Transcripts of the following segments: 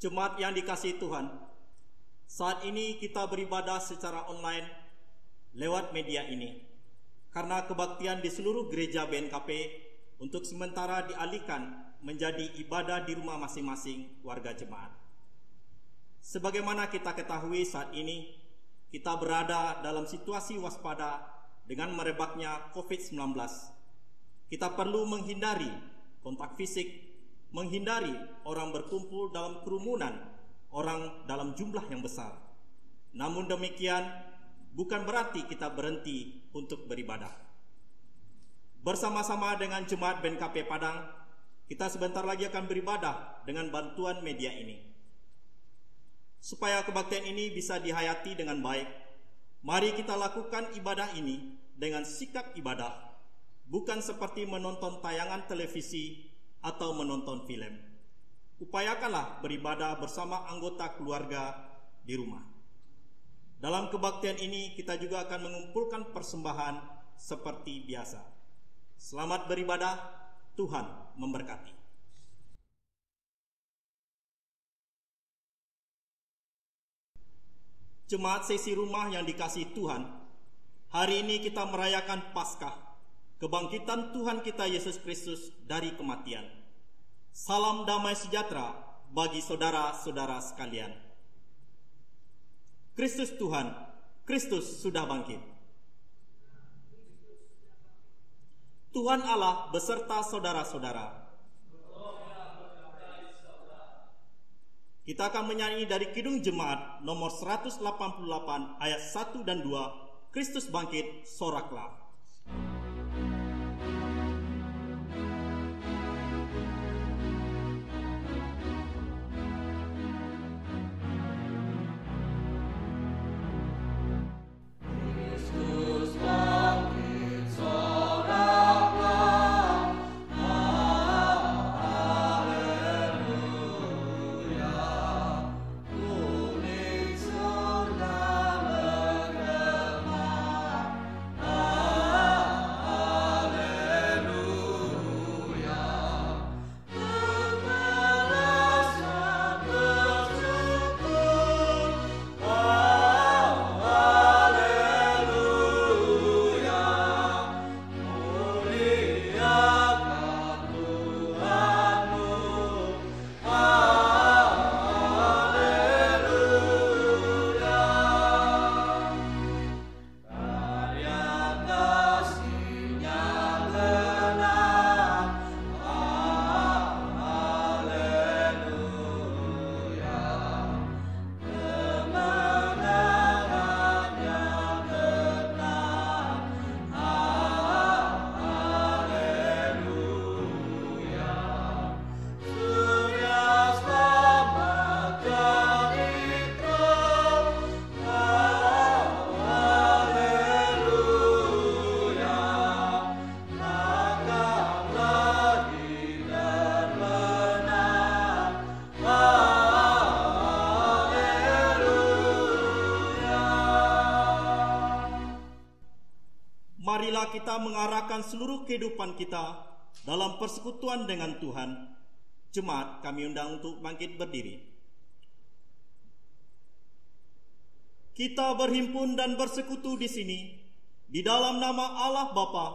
Jemaat yang dikasihi Tuhan, saat ini kita beribadah secara online lewat media ini karena kebaktian di seluruh gereja BNKP untuk sementara dialihkan menjadi ibadah di rumah masing-masing warga jemaat. Sebagaimana kita ketahui, saat ini kita berada dalam situasi waspada dengan merebaknya COVID-19. Kita perlu menghindari kontak fisik, menghindari orang berkumpul dalam kerumunan orang dalam jumlah yang besar. Namun demikian, bukan berarti kita berhenti untuk beribadah. Bersama-sama dengan jemaat BNKP Padang, kita sebentar lagi akan beribadah dengan bantuan media ini. Supaya kebaktian ini bisa dihayati dengan baik, mari kita lakukan ibadah ini dengan sikap ibadah, bukan seperti menonton tayangan televisi atau menonton film. Upayakanlah beribadah bersama anggota keluarga di rumah. Dalam kebaktian ini kita juga akan mengumpulkan persembahan seperti biasa. Selamat beribadah, Tuhan memberkati. Jemaat sesi rumah yang dikasihi Tuhan, hari ini kita merayakan Paskah, kebangkitan Tuhan kita Yesus Kristus dari kematian. Salam damai sejahtera bagi saudara-saudara sekalian. Kristus Tuhan, Kristus sudah bangkit. Tuhan Allah beserta saudara-saudara. Kita akan menyanyi dari Kidung Jemaat nomor 188 ayat 1 dan 2, Kristus bangkit, soraklah. Marilah kita mengarahkan seluruh kehidupan kita dalam persekutuan dengan Tuhan. Jemaat, kami undang untuk bangkit berdiri. Kita berhimpun dan bersekutu di sini, di dalam nama Allah Bapa,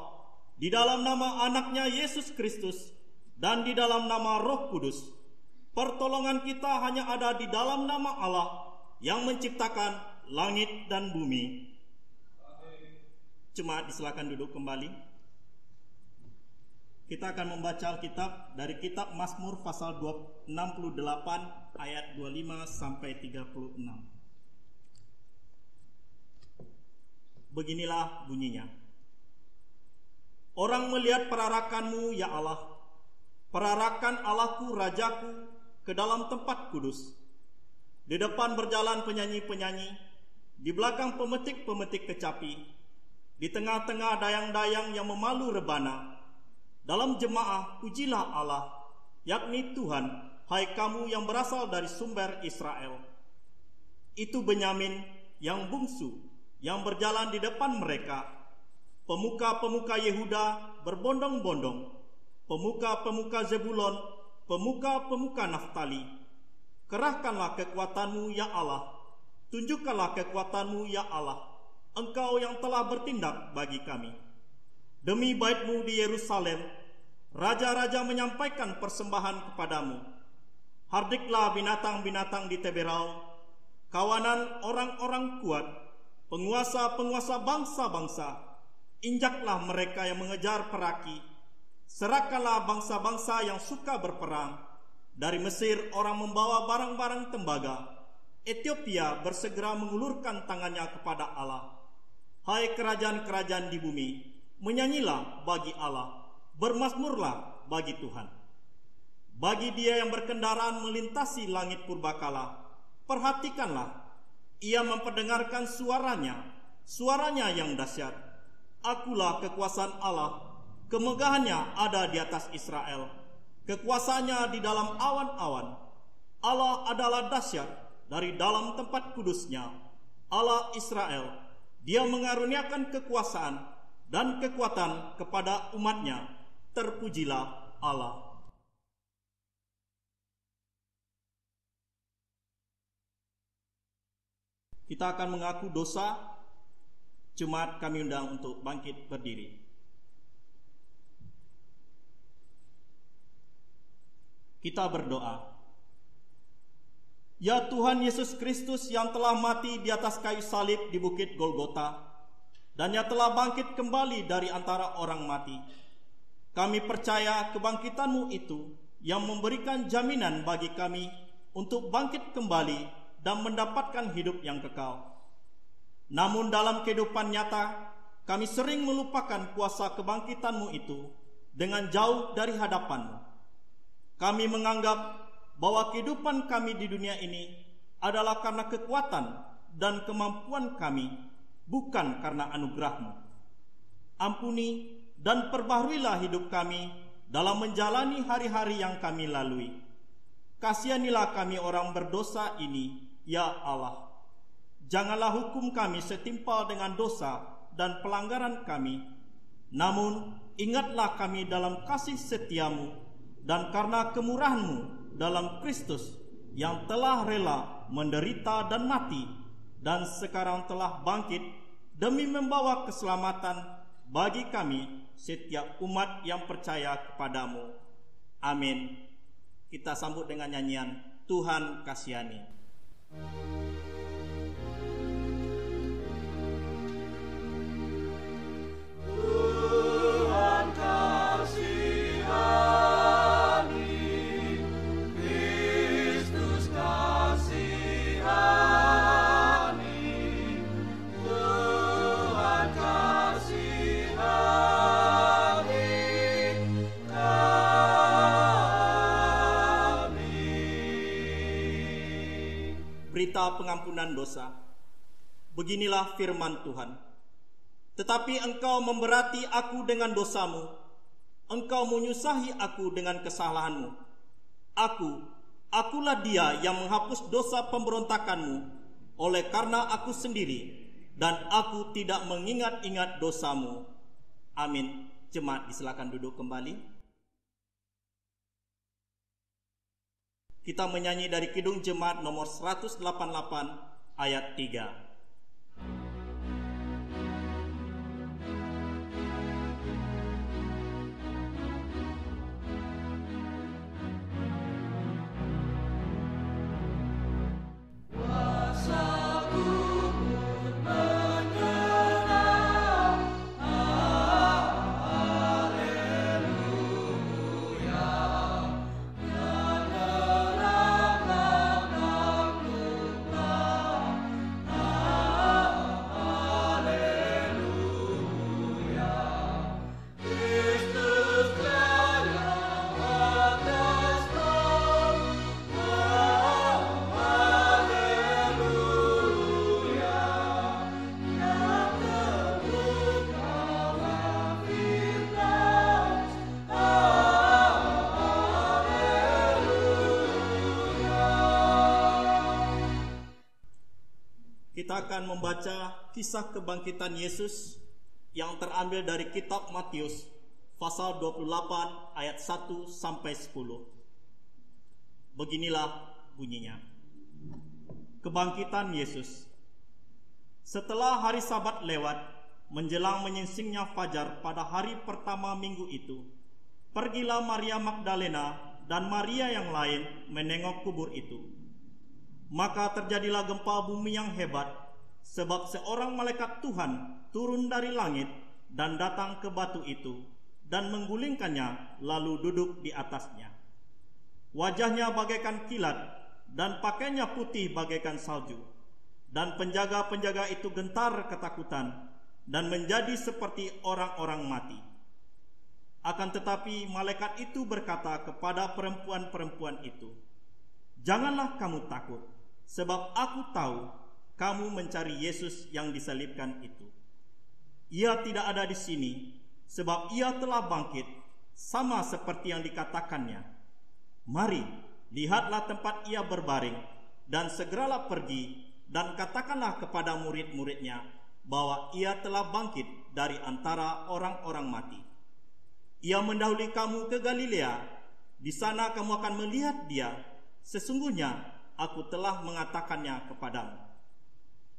di dalam nama anaknya Yesus Kristus, dan di dalam nama Roh Kudus. Pertolongan kita hanya ada di dalam nama Allah yang menciptakan langit dan bumi. Jemaat, silakan duduk kembali. Kita akan membaca Alkitab dari kitab Mazmur pasal 68 ayat 25 sampai 36. Beginilah bunyinya. Orang melihat perarakanmu, ya Allah, perarakan Allahku, Rajaku, ke dalam tempat kudus. Di depan berjalan penyanyi-penyanyi, di belakang pemetik-pemetik kecapi, di tengah-tengah dayang-dayang yang memalu rebana. Dalam jemaah pujilah Allah, yakni Tuhan, hai kamu yang berasal dari sumber Israel. Itu Benyamin yang bungsu, yang berjalan di depan mereka. Pemuka-pemuka Yehuda berbondong-bondong, pemuka-pemuka Zebulon, pemuka-pemuka Naftali. Kerahkanlah kekuatan-Mu ya Allah. Tunjukkanlah kekuatan-Mu ya Allah. Engkau yang telah bertindak bagi kami. Demi bait-Mu di Yerusalem, raja-raja menyampaikan persembahan kepadamu. Hardiklah binatang-binatang di Teberau, kawanan orang-orang kuat, penguasa-penguasa bangsa-bangsa. Injaklah mereka yang mengejar peraki. Serahkanlah bangsa-bangsa yang suka berperang. Dari Mesir orang membawa barang-barang tembaga. Ethiopia bersegera mengulurkan tangannya kepada Allah. Hai kerajaan-kerajaan di bumi, menyanyilah bagi Allah, bermazmurlah bagi Tuhan. Bagi Dia yang berkendaraan melintasi langit purbakala, perhatikanlah, Ia memperdengarkan suaranya yang dahsyat. Akulah kekuasaan Allah, kemegahannya ada di atas Israel, kekuasaannya di dalam awan-awan. Allah adalah dahsyat dari dalam tempat kudusnya. Allah Israel, Dia mengaruniakan kekuasaan dan kekuatan kepada umatnya. Terpujilah Allah. Kita akan mengaku dosa. Jemaat kami undang untuk bangkit berdiri. Kita berdoa. Ya Tuhan Yesus Kristus yang telah mati di atas kayu salib di Bukit Golgota, dan yang telah bangkit kembali dari antara orang mati, kami percaya kebangkitan-Mu itu yang memberikan jaminan bagi kami untuk bangkit kembali dan mendapatkan hidup yang kekal. Namun dalam kehidupan nyata, kami sering melupakan kuasa kebangkitan-Mu itu dengan jauh dari hadapan-Mu. Kami menganggap bahwa kehidupan kami di dunia ini adalah karena kekuatan dan kemampuan kami, bukan karena anugerah-Mu. Ampuni dan perbaharuilah hidup kami dalam menjalani hari-hari yang kami lalui. Kasihanilah kami orang berdosa ini, ya Allah. Janganlah hukum kami setimpal dengan dosa dan pelanggaran kami, namun ingatlah kami dalam kasih setia-Mu dan karena kemurahan-Mu dalam Kristus yang telah rela menderita dan mati dan sekarang telah bangkit demi membawa keselamatan bagi kami setiap umat yang percaya kepada-Mu. Amin. Kita sambut dengan nyanyian Tuhan Kasihani. Tuhan kasihani, Kristus kasihani, Tuhan kasihani kami. Berita pengampunan dosa. Beginilah firman Tuhan. Tetapi engkau memberati aku dengan dosamu, engkau menyusahi aku dengan kesalahanmu. Akulah Dia yang menghapus dosa pemberontakanmu, oleh karena aku sendiri, dan aku tidak mengingat-ingat dosamu. Amin. Jemaat disilakan duduk kembali. Kita menyanyi dari Kidung Jemaat nomor 188 ayat 3. Kita akan membaca kisah kebangkitan Yesus yang terambil dari kitab Matius pasal 28 ayat 1 sampai 10. Beginilah bunyinya. Kebangkitan Yesus. Setelah hari Sabat lewat, menjelang menyingsingnya fajar pada hari pertama minggu itu, pergilah Maria Magdalena dan Maria yang lain menengok kubur itu. Maka terjadilah gempa bumi yang hebat, sebab seorang malaikat Tuhan turun dari langit dan datang ke batu itu dan menggulingkannya lalu duduk di atasnya. Wajahnya bagaikan kilat dan pakaiannya putih bagaikan salju. Dan penjaga-penjaga itu gentar ketakutan dan menjadi seperti orang-orang mati. Akan tetapi malaikat itu berkata kepada perempuan-perempuan itu, "Janganlah kamu takut, sebab aku tahu kamu mencari Yesus yang disalibkan itu. Ia tidak ada di sini, sebab ia telah bangkit, sama seperti yang dikatakannya. Mari, lihatlah tempat ia berbaring, dan segeralah pergi dan katakanlah kepada murid-muridnya bahwa ia telah bangkit dari antara orang-orang mati. Ia mendahului kamu ke Galilea, di sana kamu akan melihat dia. Sesungguhnya aku telah mengatakannya kepadamu."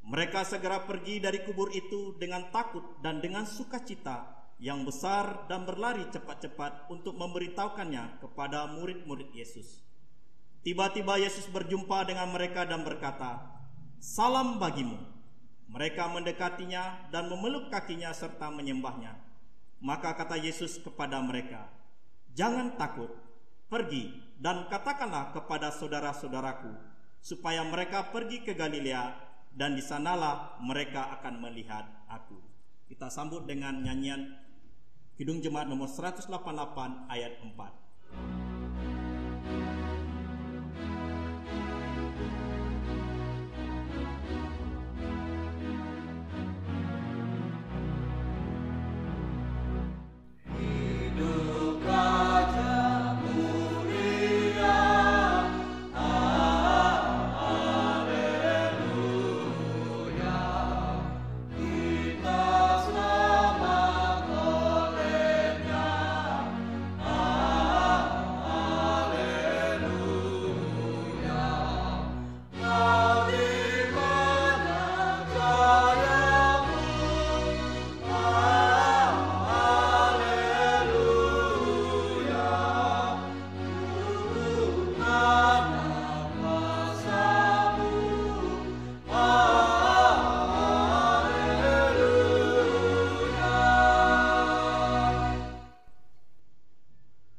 Mereka segera pergi dari kubur itu dengan takut dan dengan sukacita yang besar dan berlari cepat-cepat untuk memberitahukannya kepada murid-murid Yesus. Tiba-tiba Yesus berjumpa dengan mereka dan berkata, "Salam bagimu." Mereka mendekatinya dan memeluk kakinya serta menyembahnya. Maka kata Yesus kepada mereka, "Jangan takut, pergi dan katakanlah kepada saudara-saudaraku, supaya mereka pergi ke Galilea, dan di sanalah mereka akan melihat aku." Kita sambut dengan nyanyian Kidung Jemaat nomor 188 ayat 4.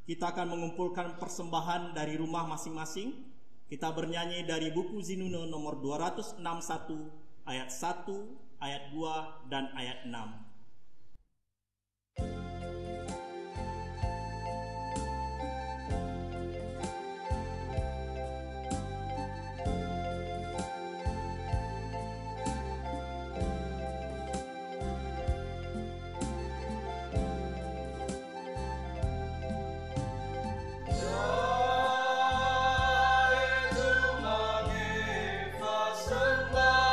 Kita akan mengumpulkan persembahan dari rumah masing-masing. Kita bernyanyi dari buku Zinuno nomor 261 ayat 1, ayat 2, dan ayat 6. Sembah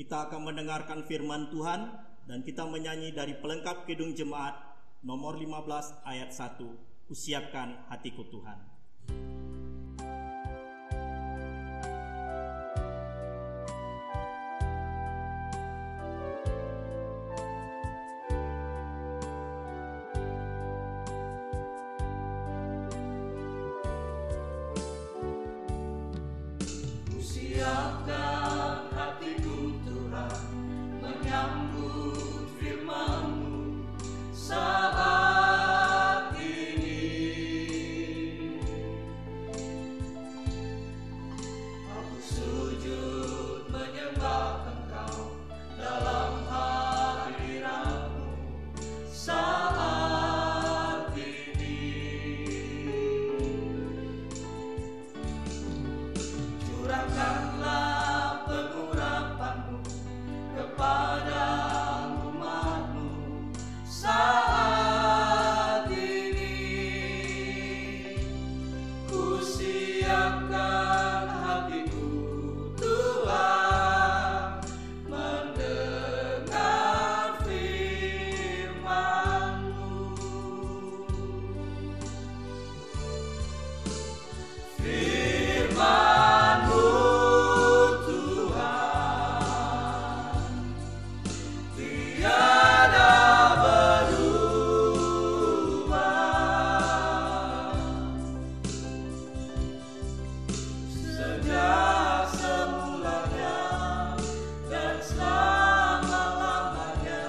Kita akan mendengarkan firman Tuhan dan kita menyanyi dari pelengkap Kidung Jemaat nomor 15 ayat 1. Kusiapkan hatiku Tuhan. Siapkan hatiku Tuhan, menyambut firman-Mu saat ini. Aku sujud menyembah Engkau dalam hadirat-Mu saat ini. Curahkanlah pengurapan-Mu kepada umat-Mu saat ini. Ku siapkan hatiku Tuhan, mendengar firman-Mu. Firman-Mu Tuhan, tiada berubah. Sejak semulanya dan selama-lamanya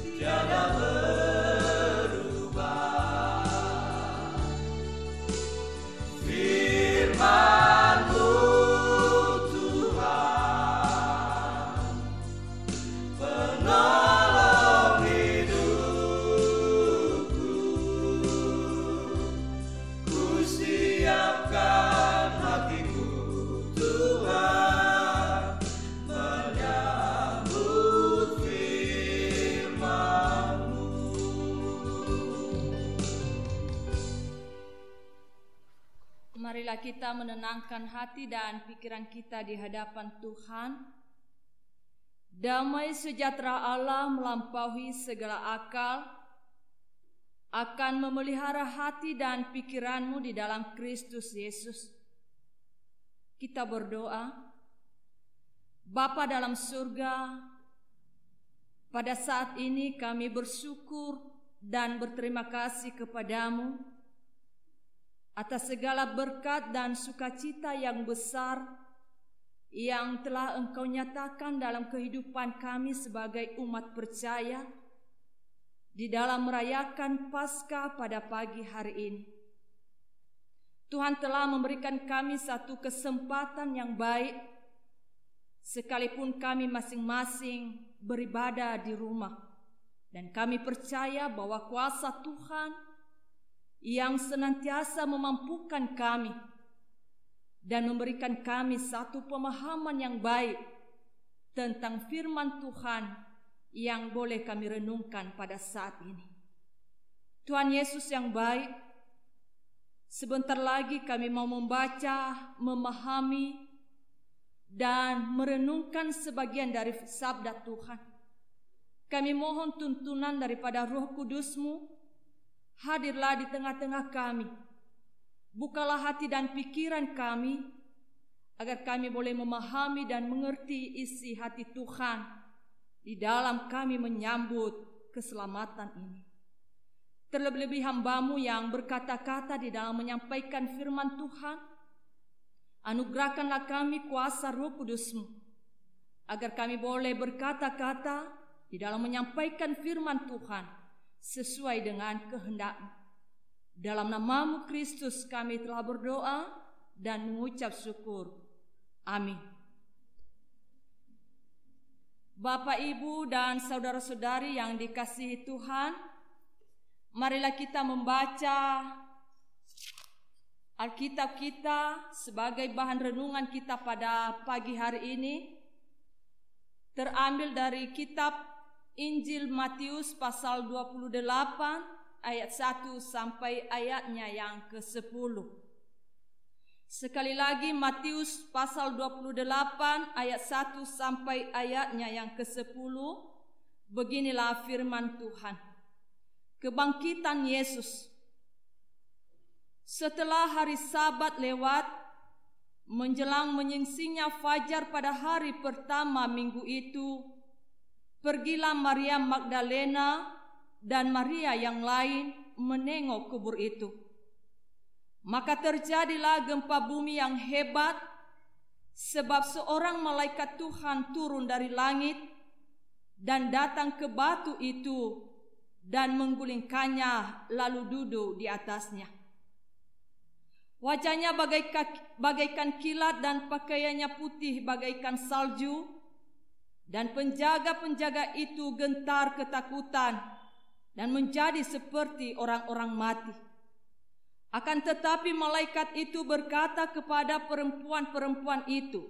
tiada berubah. Firman-Mu Tuhan, penolong hidupku. Ku siapkan hatiku Tuhan, menyambut firman-Mu. Marilah kita menenangkan hati dan pikiran kita di hadapan Tuhan. Damai sejahtera Allah melampaui segala akal akan memelihara hati dan pikiranmu di dalam Kristus Yesus. Kita berdoa. Bapa dalam surga, pada saat ini kami bersyukur dan berterima kasih kepadamu atas segala berkat dan sukacita yang besar yang telah Engkau nyatakan dalam kehidupan kami sebagai umat percaya di dalam merayakan Paskah pada pagi hari ini. Tuhan telah memberikan kami satu kesempatan yang baik, sekalipun kami masing-masing beribadah di rumah, dan kami percaya bahwa kuasa Tuhan yang senantiasa memampukan kami dan memberikan kami satu pemahaman yang baik tentang firman Tuhan yang boleh kami renungkan pada saat ini. Tuhan Yesus yang baik, sebentar lagi kami mau membaca, memahami, dan merenungkan sebagian dari sabda Tuhan. Kami mohon tuntunan daripada Roh Kudus-Mu. Hadirlah di tengah-tengah kami. Bukalah hati dan pikiran kami, agar kami boleh memahami dan mengerti isi hati Tuhan di dalam kami menyambut keselamatan ini. Terlebih-lebih hamba-Mu yang berkata-kata di dalam menyampaikan firman Tuhan, anugerahkanlah kami kuasa Roh Kudus-Mu, agar kami boleh berkata-kata di dalam menyampaikan firman Tuhan sesuai dengan kehendak-Mu. Dalam nama-Mu Kristus kami telah berdoa dan mengucap syukur. Amin. Bapak, Ibu, dan saudara-saudari yang dikasihi Tuhan, marilah kita membaca Alkitab kita sebagai bahan renungan kita pada pagi hari ini. Terambil dari kitab Injil Matius pasal 28 ayat 1 sampai ayatnya yang ke-10. Sekali lagi Matius pasal 28 ayat 1 sampai ayatnya yang ke-10. Beginilah firman Tuhan. Kebangkitan Yesus. Setelah hari Sabat lewat, menjelang menyingsingnya fajar pada hari pertama minggu itu, pergilah Maria Magdalena dan Maria yang lain menengok kubur itu. Maka terjadilah gempa bumi yang hebat, sebab seorang malaikat Tuhan turun dari langit dan datang ke batu itu dan menggulingkannya lalu duduk di atasnya. Wajahnya bagaikan kilat dan pakaiannya putih bagaikan salju, dan penjaga-penjaga itu gentar ketakutan dan menjadi seperti orang-orang mati. Akan tetapi malaikat itu berkata kepada perempuan-perempuan itu,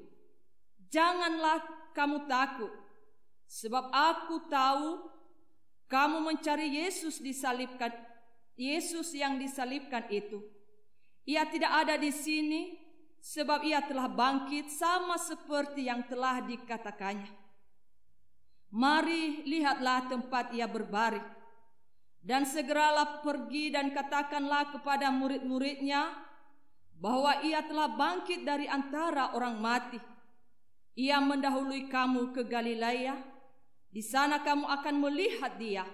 "Janganlah kamu takut, sebab aku tahu kamu mencari Yesus yang disalibkan itu. Ia tidak ada di sini, sebab ia telah bangkit sama seperti yang telah dikatakannya. Mari lihatlah tempat ia berbaring. Dan segeralah pergi dan katakanlah kepada murid-muridnya bahwa ia telah bangkit dari antara orang mati. Ia mendahului kamu ke Galilea. Di sana kamu akan melihat dia.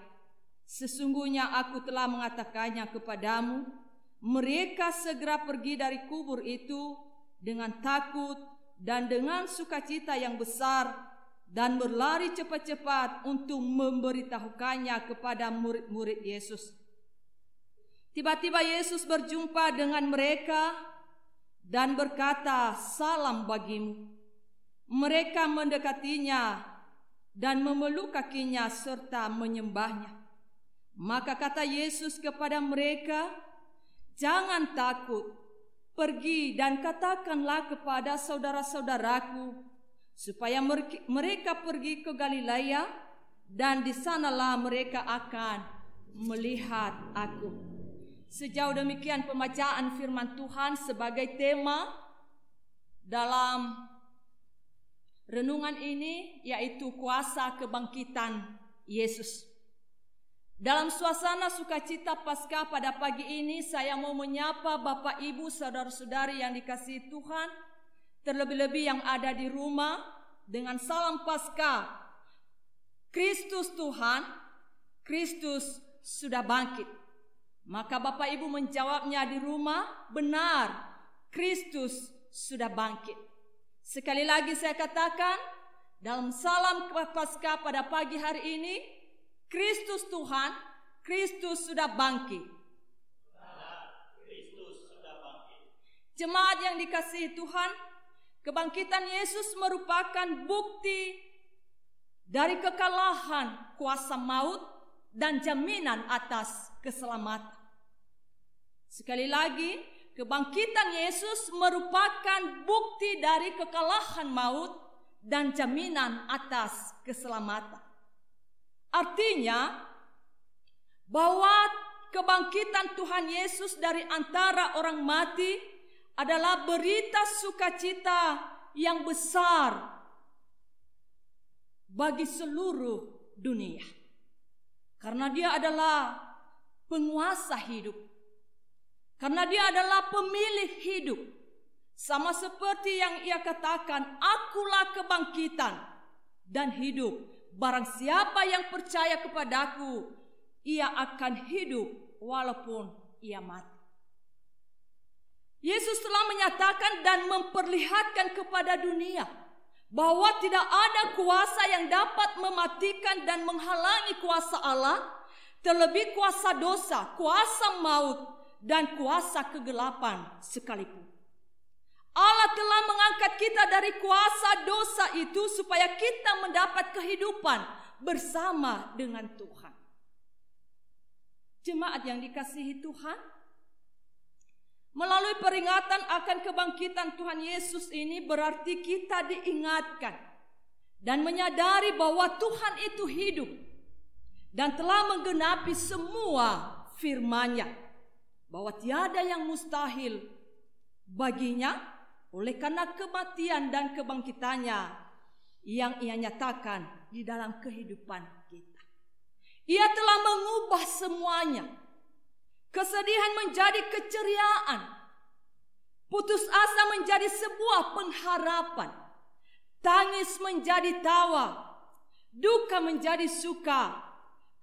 Sesungguhnya aku telah mengatakannya kepadamu." Mereka segera pergi dari kubur itu dengan takut dan dengan sukacita yang besar, dan berlari cepat-cepat untuk memberitahukannya kepada murid-murid Yesus. Tiba-tiba Yesus berjumpa dengan mereka dan berkata, "Salam bagimu." Mereka mendekatinya dan memeluk kakinya serta menyembahnya. Maka kata Yesus kepada mereka, "Jangan takut, pergi dan katakanlah kepada saudara-saudaraku supaya mereka pergi ke Galilea, dan di sanalah mereka akan melihat aku." Sejauh demikian pembacaan firman Tuhan sebagai tema dalam renungan ini, yaitu kuasa kebangkitan Yesus. Dalam suasana sukacita Paskah pada pagi ini, saya mau menyapa Bapak Ibu, saudara-saudari yang dikasihi Tuhan, terlebih-lebih yang ada di rumah, dengan salam Paskah. Kristus Tuhan, Kristus sudah bangkit. Maka Bapak Ibu menjawabnya di rumah, benar, Kristus sudah bangkit. Sekali lagi saya katakan, dalam salam Paskah pada pagi hari ini, Kristus Tuhan, Kristus sudah bangkit. Kristus sudah bangkit. Jemaat yang dikasihi Tuhan, kebangkitan Yesus merupakan bukti dari kekalahan kuasa maut dan jaminan atas keselamatan. Sekali lagi, kebangkitan Yesus merupakan bukti dari kekalahan maut dan jaminan atas keselamatan. Artinya bahwa kebangkitan Tuhan Yesus dari antara orang mati adalah berita sukacita yang besar bagi seluruh dunia. Karena dia adalah penguasa hidup. Karena dia adalah pemilik hidup. Sama seperti yang ia katakan, "Akulah kebangkitan dan hidup. Barang siapa yang percaya kepadaku, ia akan hidup walaupun ia mati." Yesus telah menyatakan dan memperlihatkan kepada dunia bahwa tidak ada kuasa yang dapat mematikan dan menghalangi kuasa Allah, terlebih kuasa dosa, kuasa maut, dan kuasa kegelapan sekalipun. Allah telah mengangkat kita dari kuasa dosa itu supaya kita mendapat kehidupan bersama dengan Tuhan. Jemaat yang dikasihi Tuhan, melalui peringatan akan kebangkitan Tuhan Yesus ini berarti kita diingatkan dan menyadari bahwa Tuhan itu hidup dan telah menggenapi semua firman-Nya, bahwa tiada yang mustahil baginya oleh karena kematian dan kebangkitannya yang ia nyatakan di dalam kehidupan kita. Ia telah mengubah semuanya. Kesedihan menjadi keceriaan, putus asa menjadi sebuah pengharapan, tangis menjadi tawa, duka menjadi suka,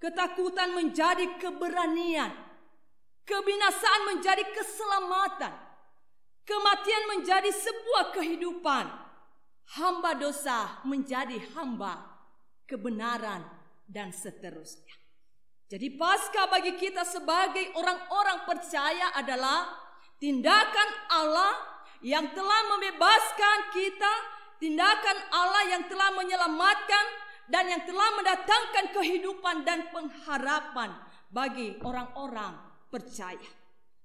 ketakutan menjadi keberanian, kebinasaan menjadi keselamatan, kematian menjadi sebuah kehidupan, hamba dosa menjadi hamba kebenaran, dan seterusnya. Jadi Paskah bagi kita sebagai orang-orang percaya adalah tindakan Allah yang telah membebaskan kita, tindakan Allah yang telah menyelamatkan dan yang telah mendatangkan kehidupan dan pengharapan bagi orang-orang percaya.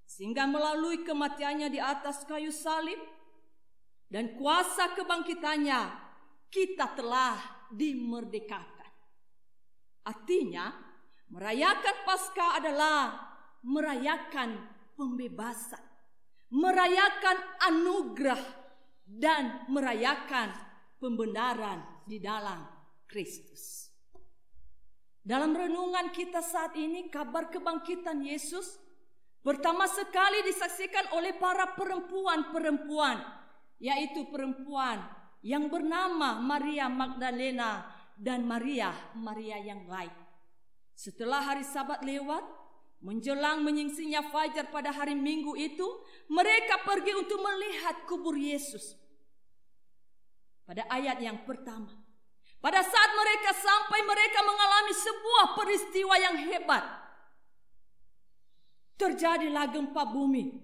Sehingga melalui kematiannya di atas kayu salib dan kuasa kebangkitannya, kita telah dimerdekakan. Artinya, merayakan Paskah adalah merayakan pembebasan, merayakan anugerah, dan merayakan pembenaran di dalam Kristus. Dalam renungan kita saat ini, kabar kebangkitan Yesus pertama sekali disaksikan oleh para perempuan-perempuan, yaitu perempuan yang bernama Maria Magdalena dan Maria yang lain. Setelah hari Sabat lewat, menjelang menyingsingnya fajar pada hari Minggu itu, mereka pergi untuk melihat kubur Yesus. Pada ayat yang pertama, pada saat mereka sampai, mereka mengalami sebuah peristiwa yang hebat. Terjadilah gempa bumi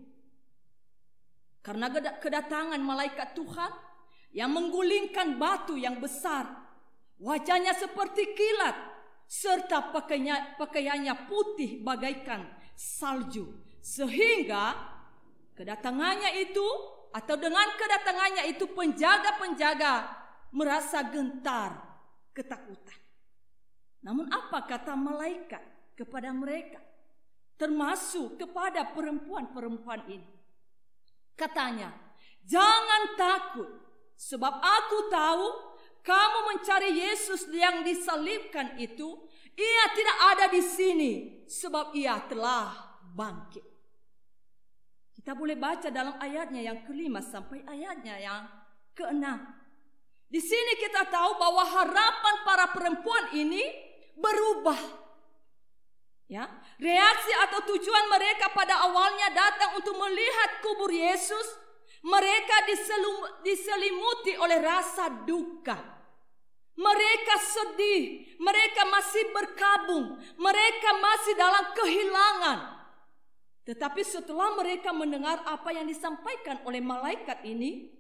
karena kedatangan malaikat Tuhan yang menggulingkan batu yang besar. Wajahnya seperti kilat, serta pakaiannya putih bagaikan salju. Sehingga kedatangannya itu, atau dengan kedatangannya itu, penjaga-penjaga merasa gentar, ketakutan. Namun apa kata malaikat kepada mereka, termasuk kepada perempuan-perempuan ini? Katanya, jangan takut, sebab aku tahu kamu mencari Yesus yang disalibkan itu. Ia tidak ada di sini, sebab ia telah bangkit. Kita boleh baca dalam ayatnya yang kelima sampai ayatnya yang keenam. Di sini kita tahu bahwa harapan para perempuan ini berubah. Ya, reaksi atau tujuan mereka pada awalnya datang untuk melihat kubur Yesus. Mereka diselimuti oleh rasa duka. Mereka sedih, mereka masih berkabung, mereka masih dalam kehilangan. Tetapi setelah mereka mendengar apa yang disampaikan oleh malaikat ini,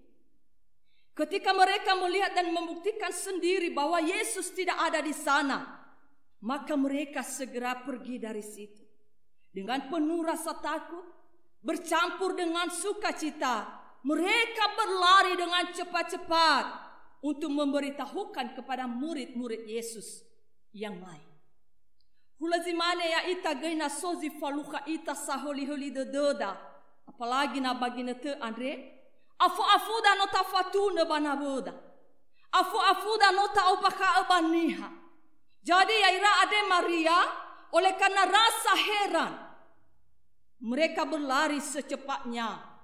ketika mereka melihat dan membuktikan sendiri bahwa Yesus tidak ada di sana, maka mereka segera pergi dari situ. Dengan penuh rasa takut, bercampur dengan sukacita, mereka berlari dengan cepat-cepat untuk memberitahukan kepada murid-murid Yesus yang lain. Hulazimane ya ita gaina sozi faluka ita saholi-holi doda. Apalagi na bagina te Andre. Afu-afu da nota fatu na banaboda. Afu-afu da nota upaka abaniha. Jadi ya ira ade Maria, oleh karena rasa heran, mereka berlari secepatnya.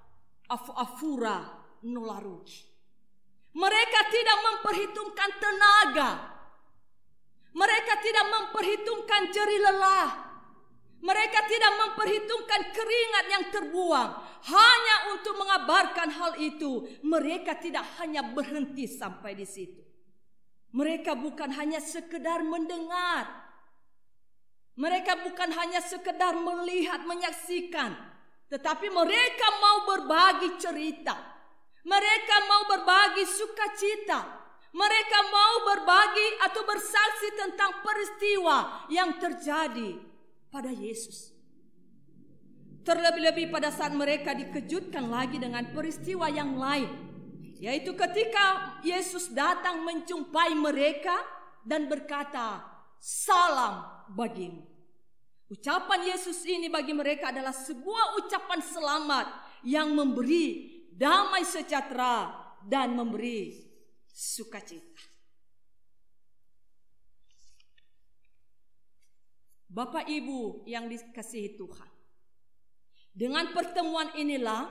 Afu-afura nolaruki. Mereka tidak memperhitungkan tenaga. Mereka tidak memperhitungkan jerih lelah. Mereka tidak memperhitungkan keringat yang terbuang. Hanya untuk mengabarkan hal itu, mereka tidak hanya berhenti sampai di situ. Mereka bukan hanya sekedar mendengar. Mereka bukan hanya sekedar melihat, menyaksikan. Tetapi mereka mau berbagi cerita. Mereka mau berbagi sukacita. Mereka mau berbagi atau bersaksi tentang peristiwa yang terjadi pada Yesus. Terlebih-lebih pada saat mereka dikejutkan lagi dengan peristiwa yang lain, yaitu ketika Yesus datang menjumpai mereka dan berkata, "Salam bagimu." Ucapan Yesus ini bagi mereka adalah sebuah ucapan selamat yang memberi damai sejahtera, dan memberi sukacita. Bapak Ibu yang dikasihi Tuhan, dengan pertemuan inilah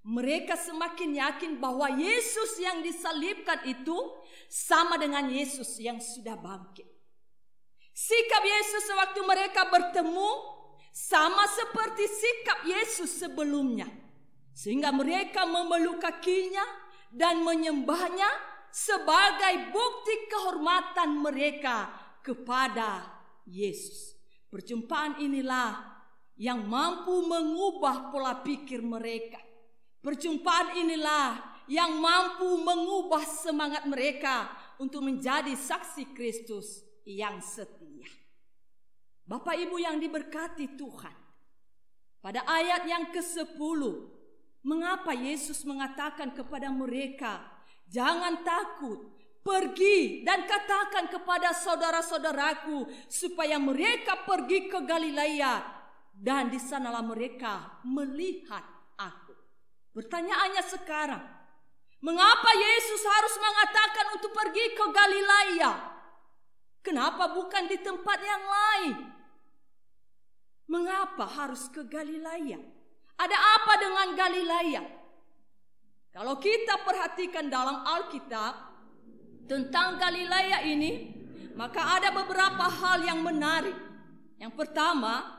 mereka semakin yakin bahwa Yesus yang disalibkan itu sama dengan Yesus yang sudah bangkit. Sikap Yesus sewaktu mereka bertemu sama seperti sikap Yesus sebelumnya, sehingga mereka memeluk kakinya dan menyembahnya sebagai bukti kehormatan mereka kepada Yesus. Perjumpaan inilah yang mampu mengubah pola pikir mereka. Perjumpaan inilah yang mampu mengubah semangat mereka untuk menjadi saksi Kristus yang setia. Bapak Ibu yang diberkati Tuhan, pada ayat yang ke-10, mengapa Yesus mengatakan kepada mereka, jangan takut, pergi dan katakan kepada saudara-saudaraku supaya mereka pergi ke Galilea, dan di sanalah mereka melihat aku. Pertanyaannya sekarang, mengapa Yesus harus mengatakan untuk pergi ke Galilea? Kenapa bukan di tempat yang lain? Mengapa harus ke Galilea? Ada apa dengan Galilea? Kalau kita perhatikan dalam Alkitab tentang Galilea ini, maka ada beberapa hal yang menarik. Yang pertama,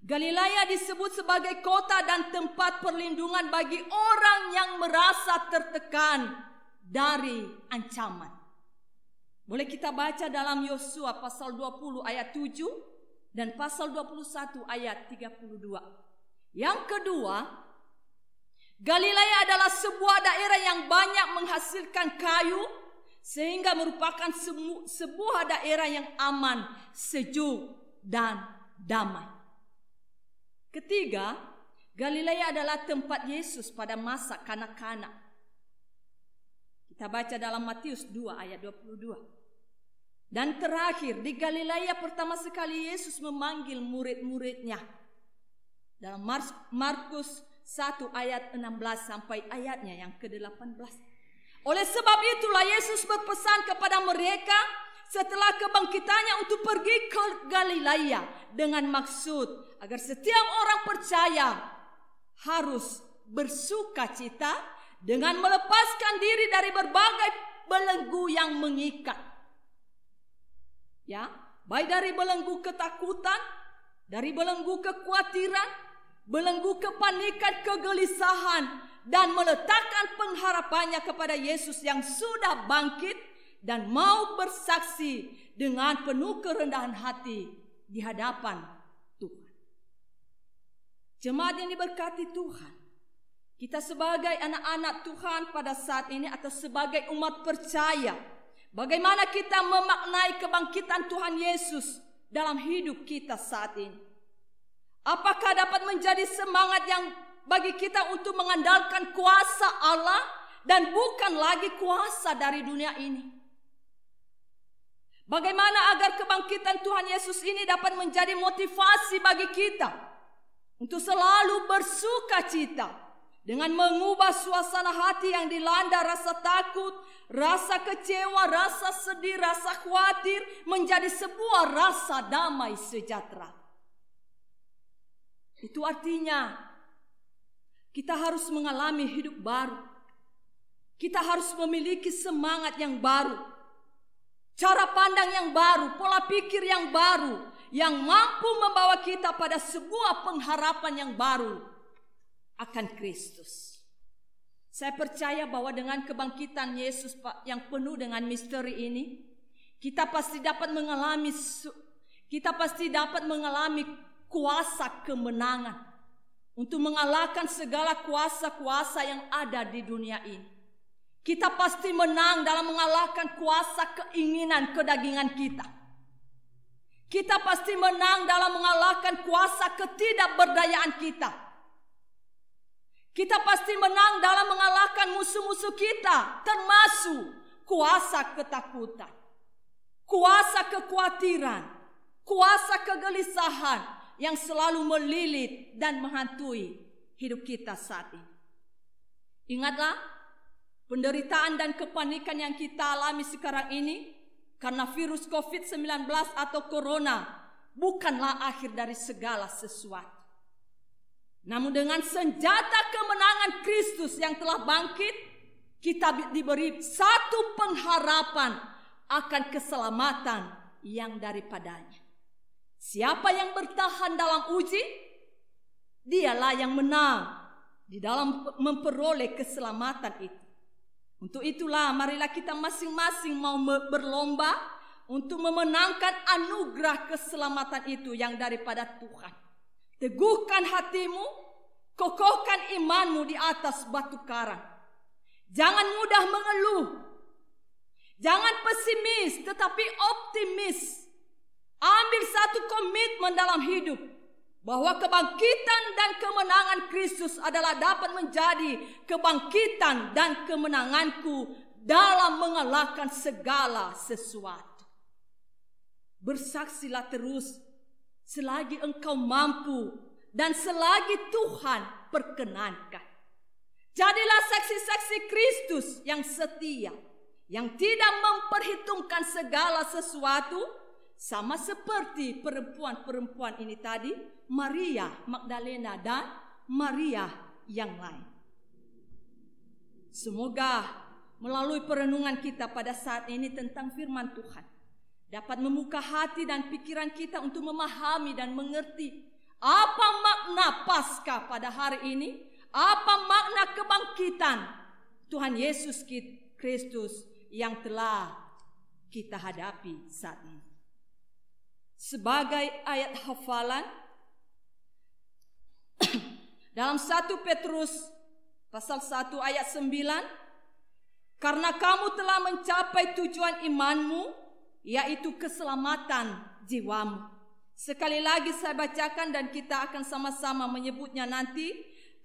Galilea disebut sebagai kota dan tempat perlindungan bagi orang yang merasa tertekan dari ancaman. Boleh kita baca dalam Yosua pasal 20 ayat 7 dan pasal 21 ayat 32. Yang kedua, Galilea adalah sebuah daerah yang banyak menghasilkan kayu, sehingga merupakan sebuah daerah yang aman, sejuk, dan damai. Ketiga, Galilea adalah tempat Yesus pada masa kanak-kanak. Kita baca dalam Matius 2 ayat 22. Dan terakhir, di Galilea pertama sekali Yesus memanggil murid-muridnya. Dalam Markus 1 ayat 16 sampai ayatnya yang ke-18. Oleh sebab itulah Yesus berpesan kepada mereka setelah kebangkitannya untuk pergi ke Galilea dengan maksud agar setiap orang percaya harus bersukacita dengan melepaskan diri dari berbagai belenggu yang mengikat. Ya, baik dari belenggu ketakutan, dari belenggu kekhawatiran, belenggu kepanikan, kegelisahan, dan meletakkan pengharapannya kepada Yesus yang sudah bangkit dan mau bersaksi dengan penuh kerendahan hati di hadapan Tuhan. Jemaat yang diberkati Tuhan, kita sebagai anak-anak Tuhan pada saat ini atau sebagai umat percaya, bagaimana kita memaknai kebangkitan Tuhan Yesus dalam hidup kita saat ini? Apakah dapat menjadi semangat yang bagi kita untuk mengandalkan kuasa Allah dan bukan lagi kuasa dari dunia ini? Bagaimana agar kebangkitan Tuhan Yesus ini dapat menjadi motivasi bagi kita untuk selalu bersukacita dengan mengubah suasana hati yang dilanda rasa takut, rasa kecewa, rasa sedih, rasa khawatir menjadi sebuah rasa damai sejahtera. Itu artinya kita harus mengalami hidup baru. Kita harus memiliki semangat yang baru, cara pandang yang baru, pola pikir yang baru, yang mampu membawa kita pada sebuah pengharapan yang baru akan Kristus. Saya percaya bahwa dengan kebangkitan Yesus yang penuh dengan misteri ini, kita pasti dapat mengalami kuasa kemenangan untuk mengalahkan segala kuasa-kuasa yang ada di dunia ini. Kita pasti menang dalam mengalahkan kuasa keinginan kedagingan kita. Kita pasti menang dalam mengalahkan kuasa ketidakberdayaan kita. Kita pasti menang dalam mengalahkan musuh-musuh kita, termasuk kuasa ketakutan, kuasa kekhawatiran, kuasa kegelisahan yang selalu melilit dan menghantui hidup kita saat ini. Ingatlah, penderitaan dan kepanikan yang kita alami sekarang ini karena virus COVID-19 atau corona bukanlah akhir dari segala sesuatu. Namun dengan senjata kemenangan Kristus yang telah bangkit, kita diberi satu pengharapan akan keselamatan yang daripadanya. Siapa yang bertahan dalam uji, dialah yang menang di dalam memperoleh keselamatan itu. Untuk itulah marilah kita masing-masing mau berlomba untuk memenangkan anugerah keselamatan itu yang daripada Tuhan. Teguhkan hatimu, kokohkan imanmu di atas batu karang. Jangan mudah mengeluh. Jangan pesimis, tetapi optimis. Ambil satu komitmen dalam hidup, bahwa kebangkitan dan kemenangan Kristus adalah dapat menjadi kebangkitan dan kemenanganku dalam mengalahkan segala sesuatu. Bersaksilah terus selagi engkau mampu dan selagi Tuhan perkenankan. Jadilah saksi-saksi Kristus yang setia, yang tidak memperhitungkan segala sesuatu, sama seperti perempuan-perempuan ini tadi, Maria Magdalena dan Maria yang lain. Semoga melalui perenungan kita pada saat ini tentang firman Tuhan dapat membuka hati dan pikiran kita untuk memahami dan mengerti apa makna Paskah pada hari ini, apa makna kebangkitan Tuhan Yesus Kristus yang telah kita hadapi saat ini. Sebagai ayat hafalan dalam 1 Petrus pasal 1 ayat 9, karena kamu telah mencapai tujuan imanmu, yaitu keselamatan jiwamu. Sekali lagi saya bacakan dan kita akan sama-sama menyebutnya nanti.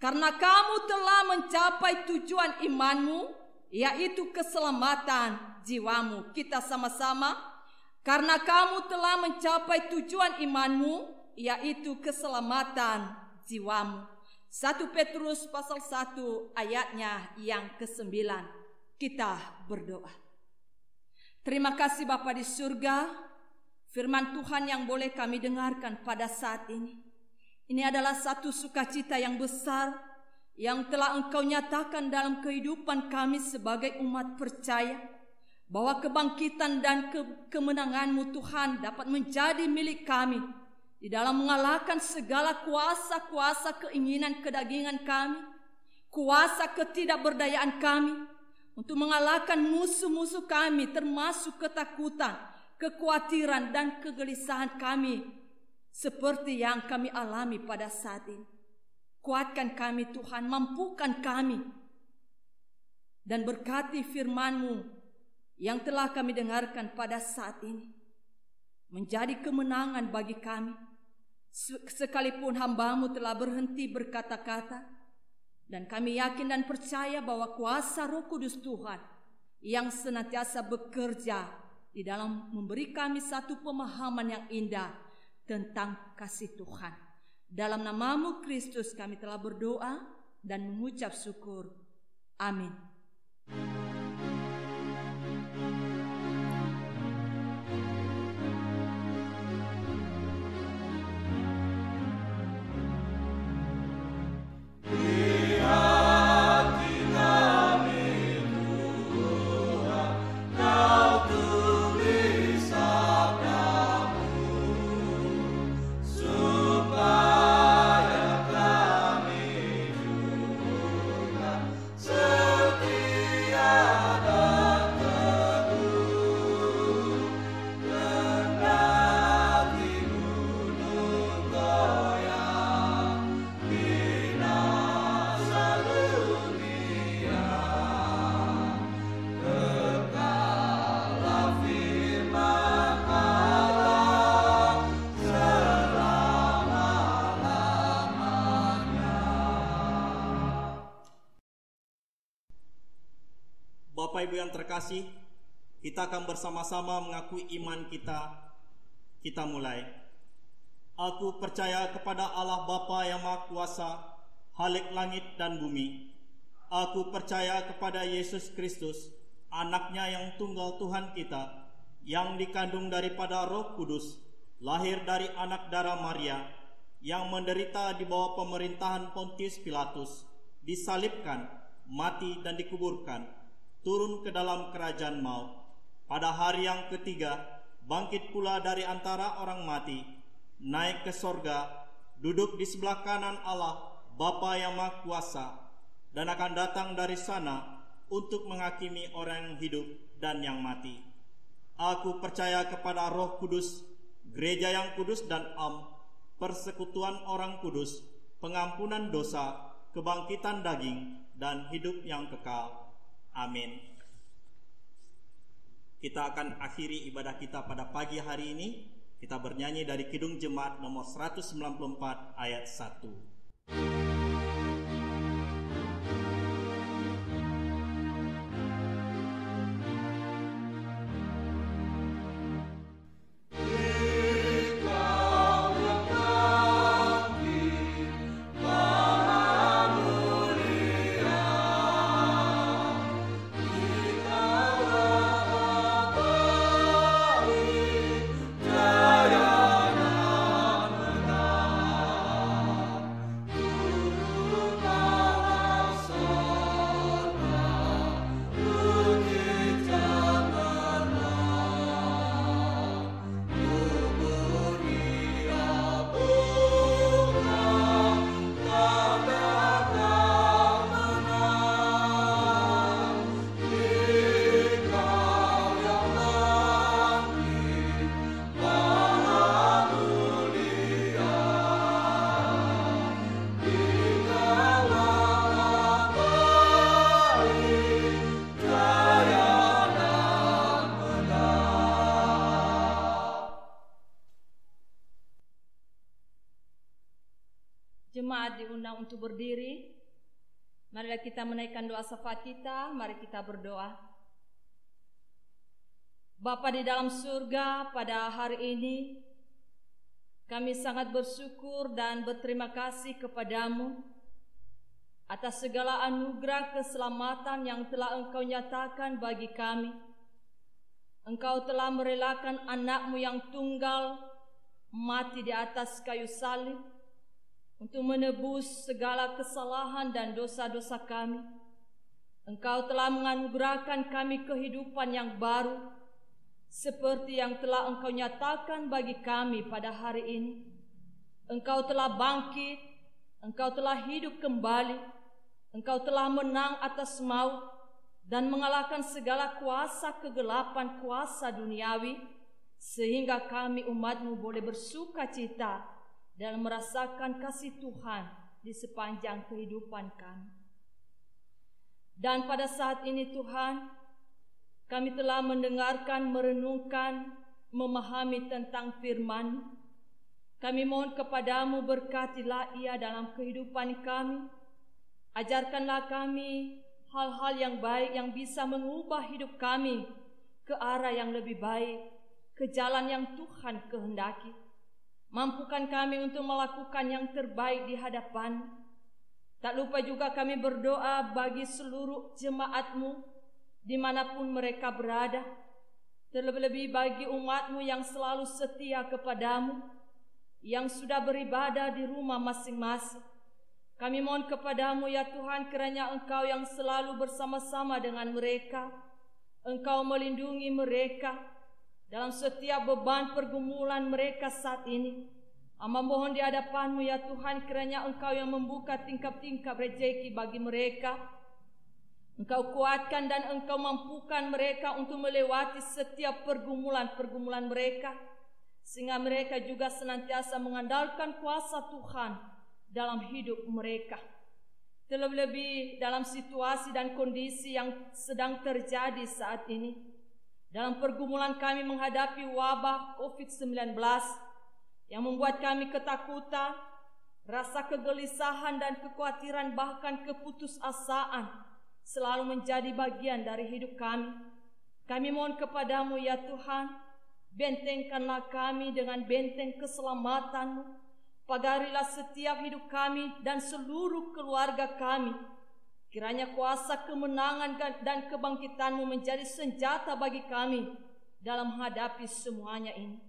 Karena kamu telah mencapai tujuan imanmu, yaitu keselamatan jiwamu. Kita sama-sama. Karena kamu telah mencapai tujuan imanmu, yaitu keselamatan jiwamu. 1 Petrus pasal 1 ayatnya yang ke-9. Kita berdoa. Terima kasih Bapa di surga, firman Tuhan yang boleh kami dengarkan pada saat ini. Ini adalah satu sukacita yang besar yang telah Engkau nyatakan dalam kehidupan kami sebagai umat percaya, bahwa kebangkitan dan kemenangan-Mu Tuhan dapat menjadi milik kami di dalam mengalahkan segala kuasa-kuasa keinginan kedagingan kami, kuasa ketidakberdayaan kami, untuk mengalahkan musuh-musuh kami termasuk ketakutan, kekhawatiran dan kegelisahan kami seperti yang kami alami pada saat ini. Kuatkan kami Tuhan, mampukan kami, dan berkati firman-Mu yang telah kami dengarkan pada saat ini menjadi kemenangan bagi kami, sekalipun hamba-Mu telah berhenti berkata-kata. Dan kami yakin dan percaya bahwa kuasa Roh Kudus Tuhan yang senantiasa bekerja di dalam memberi kami satu pemahaman yang indah tentang kasih Tuhan. Dalam nama-Mu Kristus kami telah berdoa dan mengucap syukur. Amin. Bapak Ibu yang terkasih, kita akan bersama-sama mengakui iman kita. Kita mulai. Aku percaya kepada Allah Bapa yang Maha Kuasa, Khalik langit dan bumi, Aku percaya kepada Yesus Kristus, Anak-Nya yang tunggal Tuhan kita, yang dikandung daripada Roh Kudus, lahir dari anak darah Maria, yang menderita di bawah pemerintahan Pontius Pilatus, disalibkan, mati dan dikuburkan, turun ke dalam kerajaan maut. Pada hari yang ketiga, bangkit pula dari antara orang mati, naik ke sorga, duduk di sebelah kanan Allah, Bapa yang Maha Kuasa, dan akan datang dari sana untuk menghakimi orang yang hidup dan yang mati. Aku percaya kepada Roh Kudus, gereja yang kudus dan am, persekutuan orang kudus, pengampunan dosa, kebangkitan daging, dan hidup yang kekal. Amin. Kita akan akhiri ibadah kita pada pagi hari ini. Kita bernyanyi dari Kidung Jemaat nomor 194 ayat 1. Jemaat diundang untuk berdiri. Marilah kita menaikkan doa syafaat kita. Mari kita berdoa. Bapa di dalam surga, pada hari ini kami sangat bersyukur dan berterima kasih kepadamu atas segala anugerah keselamatan yang telah Engkau nyatakan bagi kami. Engkau telah merelakan anak-Mu yang tunggal mati di atas kayu salib untuk menebus segala kesalahan dan dosa-dosa kami. Engkau telah menganugerahkan kami kehidupan yang baru, seperti yang telah Engkau nyatakan bagi kami pada hari ini. Engkau telah bangkit, Engkau telah hidup kembali, Engkau telah menang atas maut dan mengalahkan segala kuasa kegelapan, kuasa duniawi, sehingga kami umat-Mu boleh bersuka cita dalam merasakan kasih Tuhan di sepanjang kehidupan kami. Dan pada saat ini Tuhan, kami telah mendengarkan, merenungkan, memahami tentang firman. Kami mohon kepadamu, berkatilah ia dalam kehidupan kami. Ajarkanlah kami hal-hal yang baik yang bisa mengubah hidup kami ke arah yang lebih baik, ke jalan yang Tuhan kehendaki. Mampukan kami untuk melakukan yang terbaik di hadapan. Tak lupa juga kami berdoa bagi seluruh jemaat-Mu dimanapun mereka berada. Terlebih-lebih bagi umat-Mu yang selalu setia kepadamu, yang sudah beribadah di rumah masing-masing. Kami mohon kepadamu ya Tuhan, kiranya Engkau yang selalu bersama-sama dengan mereka. Engkau melindungi mereka dalam setiap beban pergumulan mereka saat ini. Amba mohon di hadapan-Mu ya Tuhan, kiranya Engkau yang membuka tingkap-tingkap rezeki bagi mereka. Engkau kuatkan dan Engkau mampukan mereka untuk melewati setiap pergumulan-pergumulan mereka, sehingga mereka juga senantiasa mengandalkan kuasa Tuhan dalam hidup mereka. Terlebih dalam situasi dan kondisi yang sedang terjadi saat ini. Dalam pergumulan kami menghadapi wabah COVID-19 yang membuat kami ketakutan, rasa kegelisahan dan kekhawatiran bahkan keputusasaan selalu menjadi bagian dari hidup kami. Kami mohon kepadamu ya Tuhan, bentengkanlah kami dengan benteng keselamatan-Mu. Pagarilah setiap hidup kami dan seluruh keluarga kami Kiranya kuasa kemenangan dan kebangkitan-Mu menjadi senjata bagi kami dalam menghadapi semuanya ini.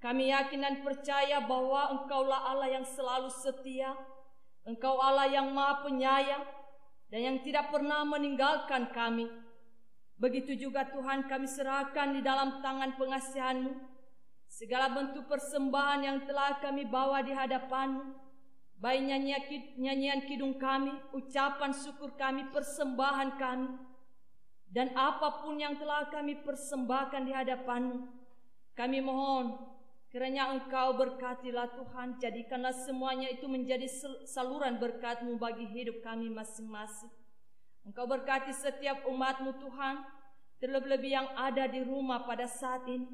Kami yakin dan percaya bahwa Engkaulah Allah yang selalu setia, Engkau Allah yang Maha Penyayang, dan yang tidak pernah meninggalkan kami. Begitu juga Tuhan, kami serahkan di dalam tangan pengasihan-Mu segala bentuk persembahan yang telah kami bawa di hadapan-Mu, baik nyanyian kidung kami, ucapan syukur kami, persembahan kami, dan apapun yang telah kami persembahkan di hadapan-Mu. Kami mohon kiranya Engkau berkatilah Tuhan, jadikanlah semuanya itu menjadi saluran berkat-Mu bagi hidup kami masing-masing. Engkau berkati setiap umat-Mu Tuhan, terlebih-lebih yang ada di rumah pada saat ini.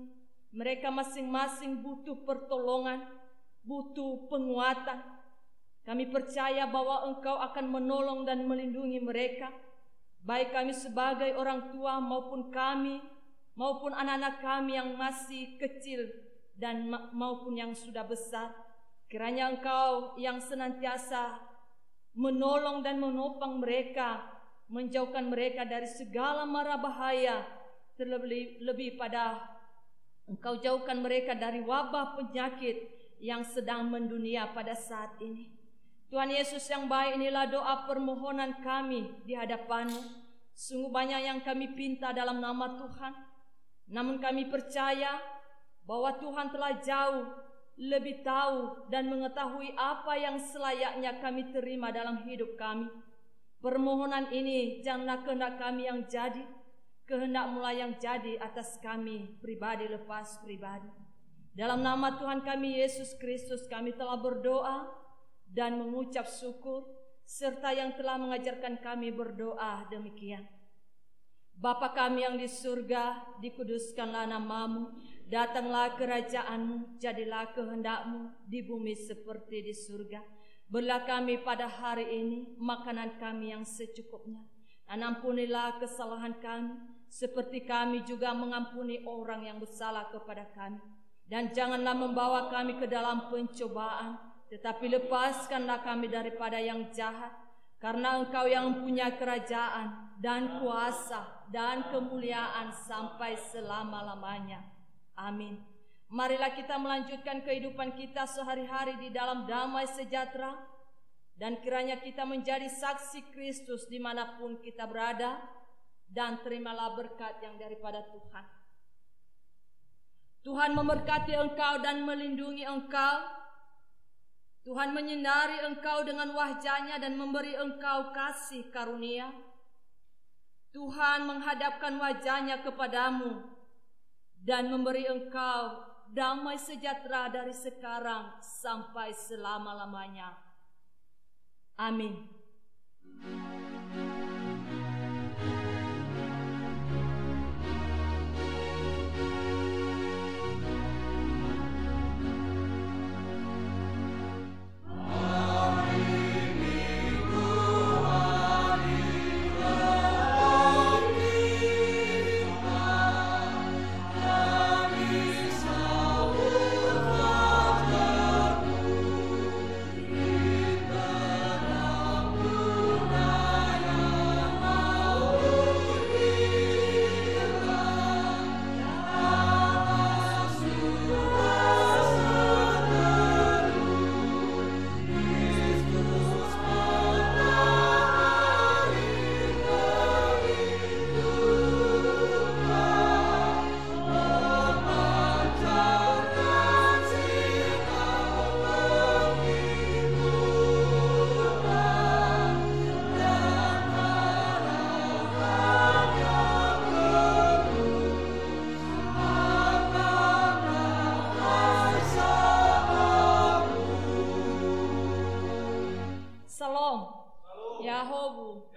Mereka masing-masing butuh pertolongan, butuh penguatan. Kami percaya bahwa Engkau akan menolong dan melindungi mereka, baik kami sebagai orang tua maupun anak-anak kami yang masih kecil dan maupun yang sudah besar. Kiranya Engkau yang senantiasa menolong dan menopang mereka, menjauhkan mereka dari segala mara bahaya, terlebih pada Engkau jauhkan mereka dari wabah penyakit yang sedang mendunia pada saat ini. Tuhan Yesus yang baik, inilah doa permohonan kami di hadapan-Mu. Sungguh banyak yang kami pinta dalam nama Tuhan, namun kami percaya bahwa Tuhan telah jauh lebih tahu dan mengetahui apa yang selayaknya kami terima dalam hidup kami. Permohonan ini janganlah kehendak kami yang jadi, kehendak-Mu lah yang jadi atas kami pribadi lepas pribadi. Dalam nama Tuhan kami Yesus Kristus kami telah berdoa dan mengucap syukur, serta yang telah mengajarkan kami berdoa demikian. Bapa kami yang di surga, dikuduskanlah nama-Mu, datanglah kerajaan-Mu, jadilah kehendak-Mu di bumi seperti di surga. Berilah kami pada hari ini makanan kami yang secukupnya, dan ampunilah kesalahan kami, seperti kami juga mengampuni orang yang bersalah kepada kami. Dan janganlah membawa kami ke dalam pencobaan, tetapi lepaskanlah kami daripada yang jahat, karena Engkau yang mempunyai kerajaan dan kuasa dan kemuliaan sampai selama-lamanya. Amin. Marilah kita melanjutkan kehidupan kita sehari-hari di dalam damai sejahtera, dan kiranya kita menjadi saksi Kristus dimanapun kita berada, dan terimalah berkat yang daripada Tuhan. Tuhan memberkati engkau dan melindungi engkau. Tuhan menyinari engkau dengan wajah-Nya dan memberi engkau kasih karunia. Tuhan menghadapkan wajah-Nya kepadamu dan memberi engkau damai sejahtera dari sekarang sampai selama-lamanya. Amin. Yahobu.